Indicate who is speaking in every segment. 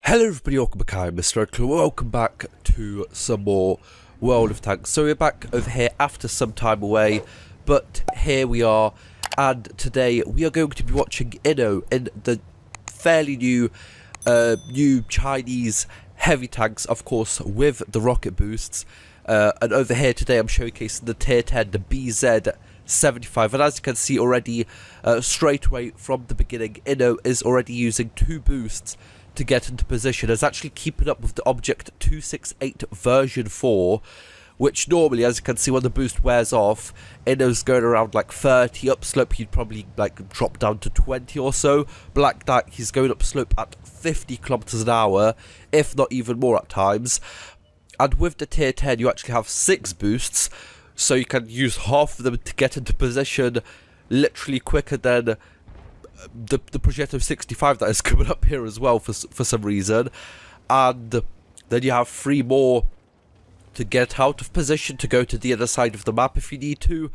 Speaker 1: Hello everybody, welcome back. I'm MrRedClaw. Welcome back to some more World of Tanks. So we're back over here after some time away, but here we are, and today we are going to be watching Inno in the fairly new Chinese heavy tanks, of course, with the rocket boosts. And over here today I'm showcasing the tier 10, the BZ75, and as you can see already, straight away from the beginning, Inno is already using 2 boosts to get into position. It's actually keeping up with the Object 268 version 4, which normally, as you can see, when the boost wears off, Inno's going around like 30, upslope he'd probably like drop down to 20 or so, but like that he's going upslope at 50 kilometers an hour, if not even more at times. And with the tier 10 you actually have 6 boosts, so you can use half of them to get into position literally quicker than the Progetto 65 that is coming up here as well for some reason. And then you have 3 more to get out of position, to go to the other side of the map if you need to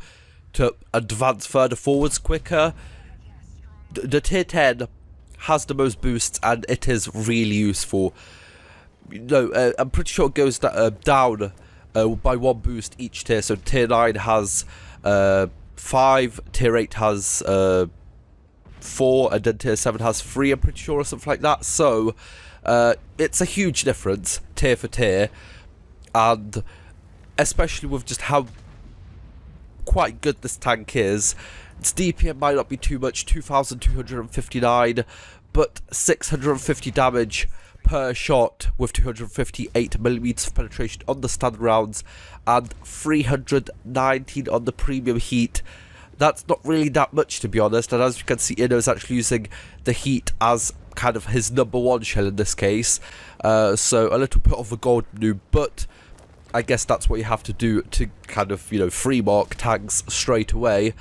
Speaker 1: advance further forwards quicker. The tier 10 has the most boosts and it is really useful. No, I'm pretty sure it goes down by 1 boost each tier. So tier 9 has 5, tier 8 has 4, and then tier 7 has 3, I'm pretty sure, or something like that. So it's a huge difference tier for tier, and especially with just how quite good this tank is. Its DPM might not be too much, 2259, but 650 damage per shot with 258mm of penetration on the standard rounds and 319 on the premium heat. That's not really that much, to be honest, and as you can see, Inno is actually using the heat as kind of his #1 shell in this case, so a little bit of a gold noob, but I guess that's what you have to do to kind of, you know, free mark tanks straight away.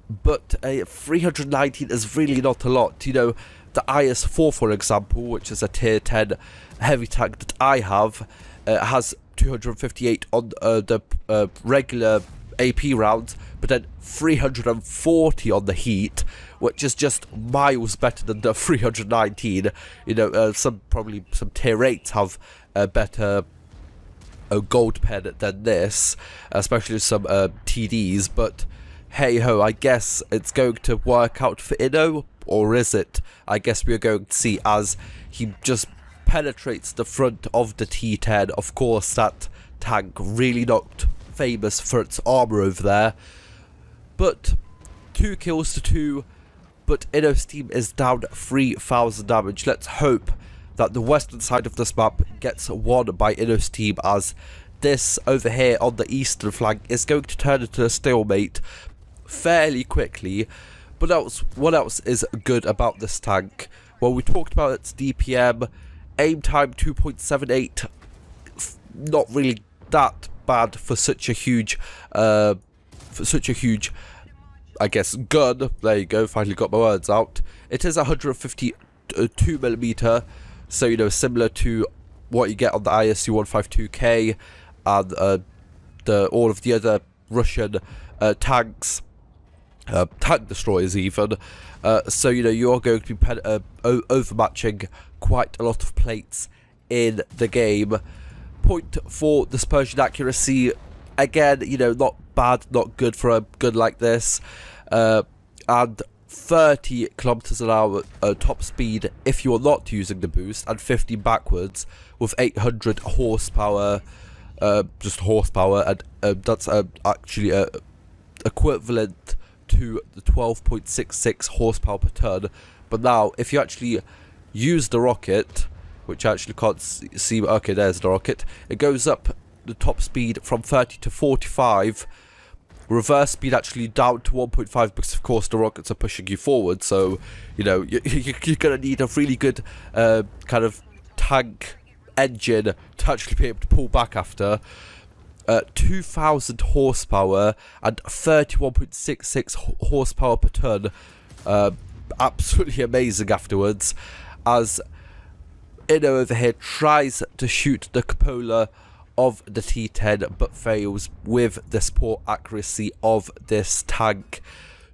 Speaker 1: But 319 is really not a lot. You know, the IS-4, for example, which is a tier 10 heavy tank that I have, has 258 on the regular AP rounds, but then 340 on the heat, which is just miles better than the 319. You know, probably some tier 8s have a better gold pen than this, especially some TDs, but hey ho, I guess it's going to work out for Inno, or is it? I guess we're going to see as he just penetrates the front of the T10. Of course, that tank really not famous for its armor over there, but 2 kills to 2, but Inno's team is down 3000 damage. Let's hope that the western side of this map gets won by Inno's team, as this over here on the eastern flank is going to turn into a stalemate fairly quickly. But what else is good about this tank? Well, we talked about its DPM, aim time 2.78, not really that bad for such a huge I guess gun. There you go, finally got my words out. It is 152mm, so you know, similar to what you get on the ISU 152K and all of the other Russian tanks, tank destroyers even. So you know, you are going to be overmatching quite a lot of plates in the game. Point for dispersion accuracy, again, you know, not bad, not good for a gun like this, and 30 kilometers an hour top speed if you are not using the boost, and 50 backwards with 800 horsepower, just horsepower, and that's actually equivalent to the 12.66 horsepower per ton. But now, if you actually use the rocket, which I actually can't see, okay, there's the rocket, it goes up the top speed from 30 to 45, reverse speed actually down to 1.5, because of course the rockets are pushing you forward, so you know, you're gonna need a really good kind of tank engine to actually be able to pull back after. 2000 horsepower and 31.66 horsepower per ton, absolutely amazing afterwards, as Inno over here tries to shoot the cupola of the T10 but fails with the poor accuracy of this tank.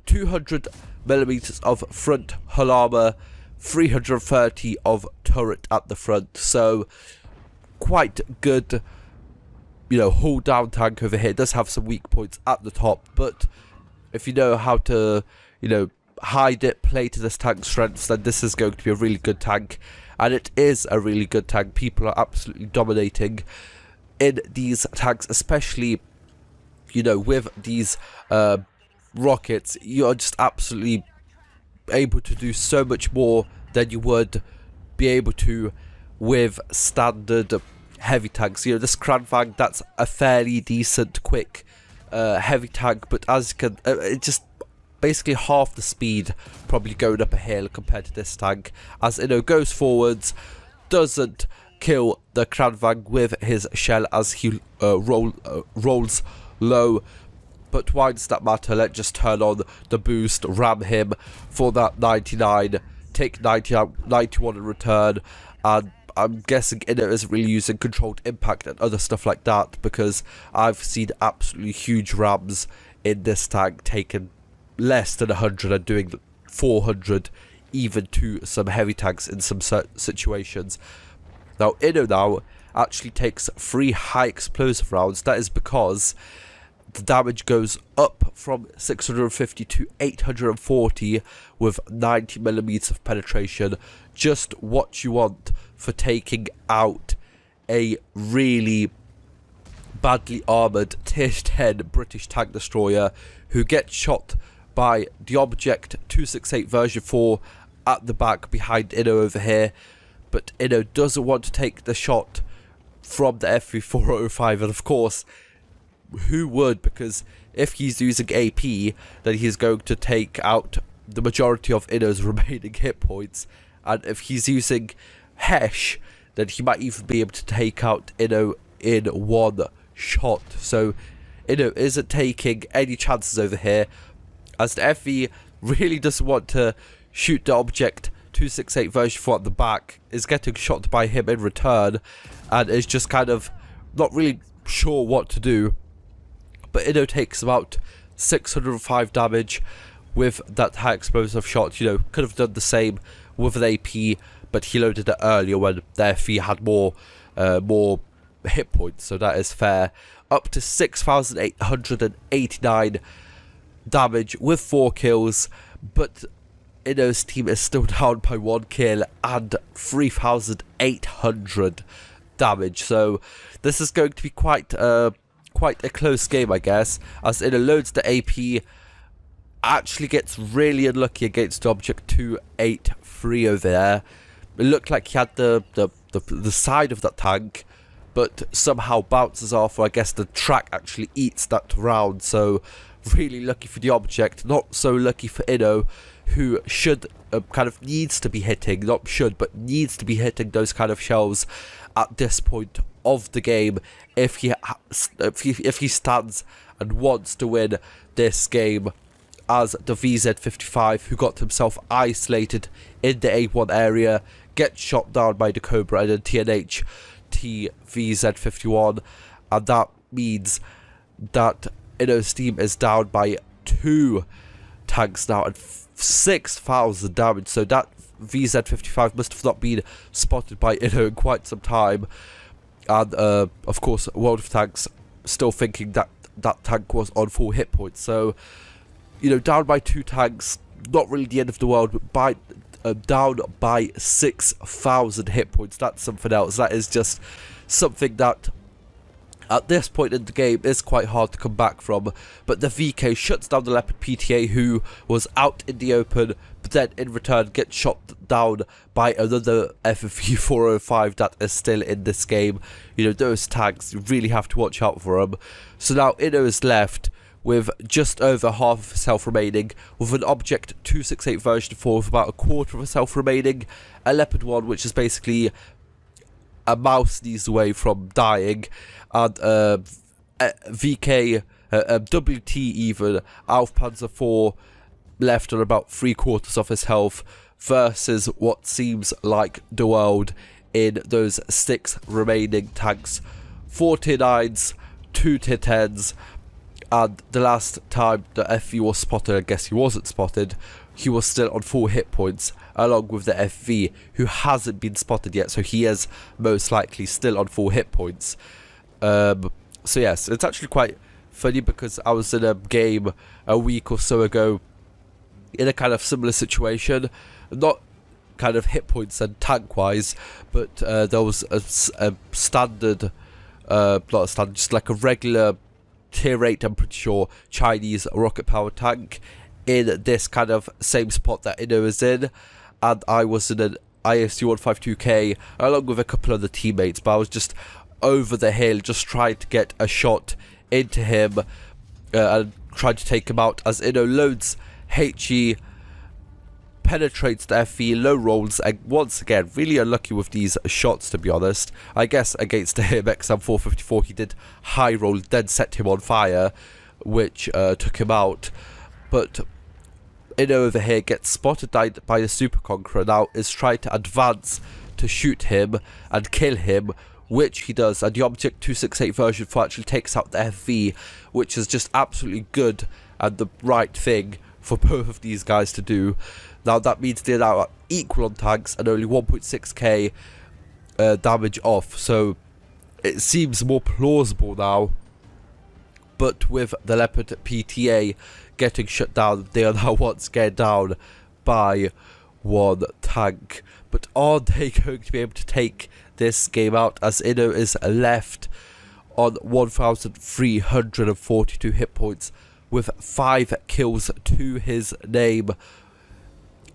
Speaker 1: 200mm of front hull armor, 330 of turret at the front. So quite good, you know, hold down tank over here. It does have some weak points at the top, but if you know how to, you know, hide it, play to this tank's strengths, then this is going to be a really good tank. And it is a really good tank. People are absolutely dominating in these tanks, especially, you know, with these rockets. You're just absolutely able to do so much more than you would be able to with standard heavy tanks. You know, this Kranvang, that's a fairly decent, quick heavy tank, but as you can, it just basically half the speed probably going up a hill compared to this tank, as you know, goes forwards, doesn't kill the Kranvang with his shell as he rolls low. But why does that matter? Let's just turn on the boost, ram him for that 99, take 91 in return, and I'm guessing Inno isn't really using controlled impact and other stuff like that, because I've seen absolutely huge rams in this tank taking less than 100 and doing 400 even to some heavy tanks in some situations. Now Inno now actually takes 3 high explosive rounds. That is because the damage goes up from 650 to 840 with 90mm of penetration. Just what you want for taking out a really badly armoured tier 10 British tank destroyer who gets shot by the Object 268 version 4 at the back behind Inno over here. But Inno doesn't want to take the shot from the FV405, and of course, who would? Because if he's using AP, then he's going to take out the majority of Inno's remaining hit points, and if he's using Hesh, then he might even be able to take out Inno in one shot. So Inno isn't taking any chances over here, as the FV really doesn't want to shoot the Object 268 version 4 at the back, is getting shot by him in return, and is just kind of not really sure what to do. But Inno takes about 605 damage with that high explosive shot. You know, could have done the same with an AP, but he loaded it earlier when the FV had more hit points, so that is fair. Up to 6,889 damage with 4 kills, but Inno's team is still down by 1 kill and 3,800 damage. So this is going to be quite a close game, I guess, as Inno loads the AP, actually gets really unlucky against Object 283 over there. It looked like he had the side of that tank, but somehow bounces off, or I guess the track actually eats that round. So really lucky for the Object, not so lucky for Inno, who should kind of needs to be hitting, not should, but needs to be hitting those kind of shells at this point of the game if he stands and wants to win this game, as the VZ55, who got himself isolated in the A1 area, gets shot down by the Cobra and then TNH VZ51, and that means that Inno's team is down by 2 tanks now and 6,000 damage. So that VZ55 must have not been spotted by Inno in quite some time, and of course World of Tanks still thinking that that tank was on full hit points. So, you know, down by 2 tanks, not really the end of the world, but down by 6,000 hit points, that's something else. That is just something that at this point in the game is quite hard to come back from. But the VK shuts down the Leopard PTA, who was out in the open, but then in return gets shot down by another FV 405 that is still in this game. You know, those tanks, you really have to watch out for them. So now Inno is left with just over half of his health remaining, with an Object 268 version 4 with about a quarter of his health remaining, a Leopard 1 which is basically a mouse sneeze away from dying, and VK, WT even, Alf Panzer 4 left on about 3/4 of his health, versus what seems like the world in those 6 remaining tanks. 4 tier 9s, 2 tier 10s, and the last time the FV was spotted, I guess he wasn't spotted, he was still on full hit points, along with the FV, who hasn't been spotted yet, so he is most likely still on full hit points. So yes, it's actually quite funny because I was in a game a week or so ago in a kind of similar situation, not kind of hit points and tank wise, but there was a standard, not a standard, just like a regular tier 8, I'm pretty sure, Chinese rocket power tank in this kind of same spot that Inno is in, and I was in an ISU 152K along with a couple other teammates, but I was just over the hill just trying to get a shot into him and trying to take him out as Inno loads HE, penetrates the FE, low rolls, and once again really unlucky with these shots, to be honest. I guess against him XM 454 he did high roll, then set him on fire, which took him out. But Inno over here gets spotted by the Super Conqueror, now is trying to advance to shoot him and kill him, which he does, and the Object 268 version 4 actually takes out the FV, which is just absolutely good and the right thing for both of these guys to do. Now that means they're now equal on tanks and only 1.6k damage off, so it seems more plausible now. But with the Leopard PTA getting shut down, they are now once again down by one tank. But are they going to be able to take this game out, as Inno is left on 1,342 hit points with 5 kills to his name?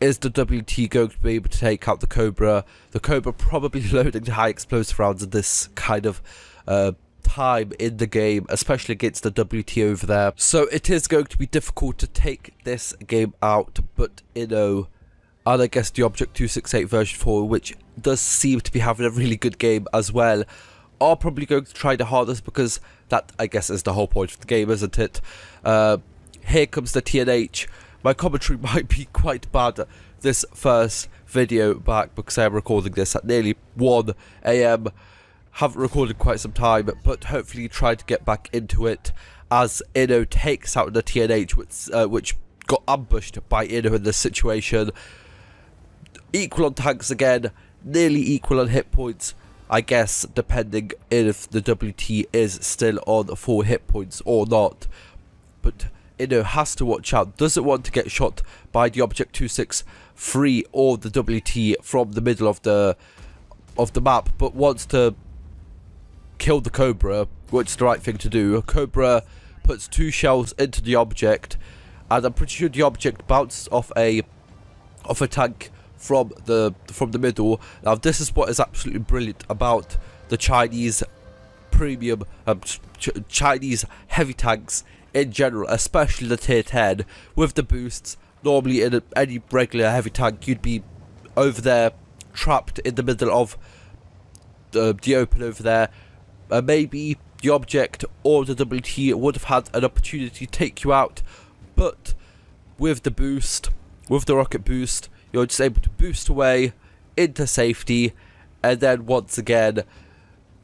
Speaker 1: Is the WT going to be able to take out the Cobra? The Cobra probably loading high explosive rounds in this kind of time in the game, especially against the WT over there. So it is going to be difficult to take this game out, but Inno, and I guess the Object 268 version 4, which does seem to be having a really good game as well, are probably going to try the hardest, because that, I guess, is the whole point of the game, isn't it? Here comes the TNH. My commentary might be quite bad this first video back, because I am recording this at nearly 1 AM. Haven't recorded quite some time, but hopefully try to get back into it as Inno takes out the TNH, which got ambushed by Inno in this situation. Equal on tanks again, nearly equal on hit points, I guess, depending if the WT is still on 4 hit points or not. But Inno has to watch out, doesn't want to get shot by the Object 263 or the WT from the middle of the map, but wants to kill the Cobra, which is the right thing to do. Cobra puts 2 shells into the object, and I'm pretty sure the object bounced off a tank from the middle. Now this is what is absolutely brilliant about the Chinese premium Chinese heavy tanks in general, especially the tier 10 with the boosts. Normally in any regular heavy tank you'd be over there trapped in the middle of the open over there. Maybe the Object or the WT would have had an opportunity to take you out, but with the boost, with the rocket boost, you're just able to boost away into safety, and then once again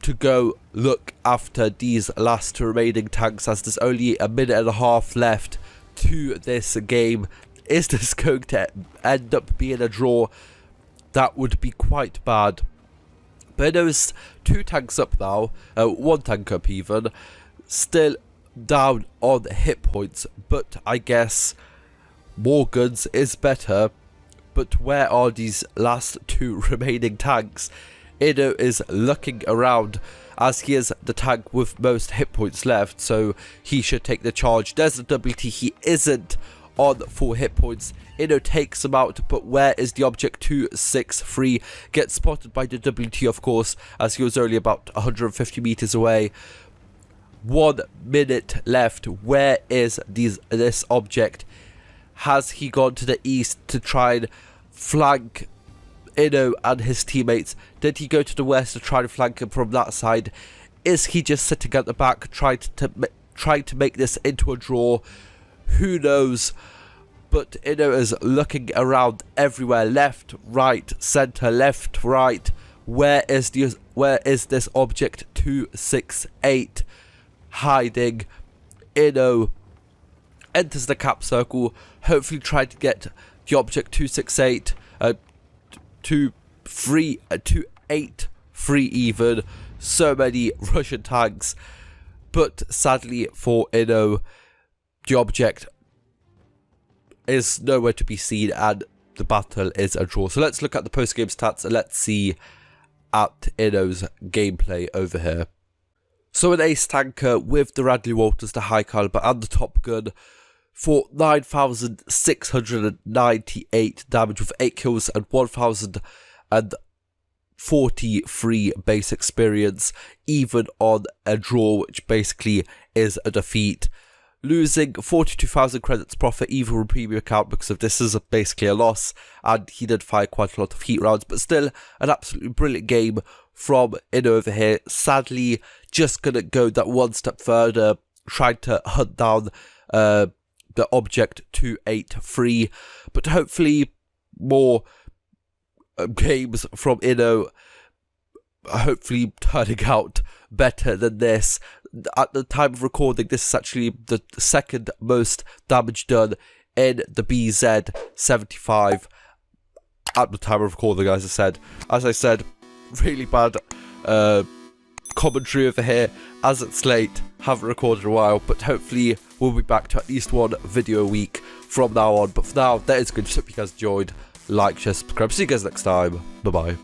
Speaker 1: to go look after these last 2 remaining tanks, as there's only a minute and a half left to this game. Is this going to end up being a draw? That would be quite bad. But there's 2 tanks up now, 1 tank up even, still down on hit points, but I guess more guns is better. But where are these last 2 remaining tanks? Inno is looking around, as he is the tank with most hit points left, so he should take the charge. There's the WT, he isn't on 4 hit points. Inno takes him out, but where is the Object 263? Gets spotted by the WT, of course, as he was only about 150 meters away. 1 minute left. Where is this Object? Has he gone to the east to try and flank Inno and his teammates? Did he go to the west to try to flank him from that side? Is he just sitting at the back trying to make this into a draw? Who knows? But Inno is looking around everywhere, left, right, center, left, right. Where is this Object 268 hiding? Inno enters the cap circle, hopefully try to get the Object 268, 283 even, so many Russian tanks, but sadly for Inno, the Object is nowhere to be seen and the battle is a draw. So let's look at the post-game stats and let's see at Inno's gameplay over here. So an ace tanker with the Radley Walters, the high caliber and the Top Gun for 9,698 damage with 8 kills and 1,043 base experience, even on a draw, which basically is a defeat. Losing 42,000 credits profit even from premium account because of this is basically a loss, and he did fire quite a lot of heat rounds, but still an absolutely brilliant game from Inno over here. Sadly, just gonna go that one step further, trying to hunt down the Object 283, but hopefully more games from Inno, hopefully turning out better than this. At the time of recording, this is actually the second most damage done in the BZ75 at the time of recording, as I said, really bad commentary over here, as it's late, haven't recorded in a while, but hopefully we'll be back to at least one video a week from now on. But for now, that is good. Just hope you guys enjoyed. Like, share, subscribe. See you guys next time. Bye bye.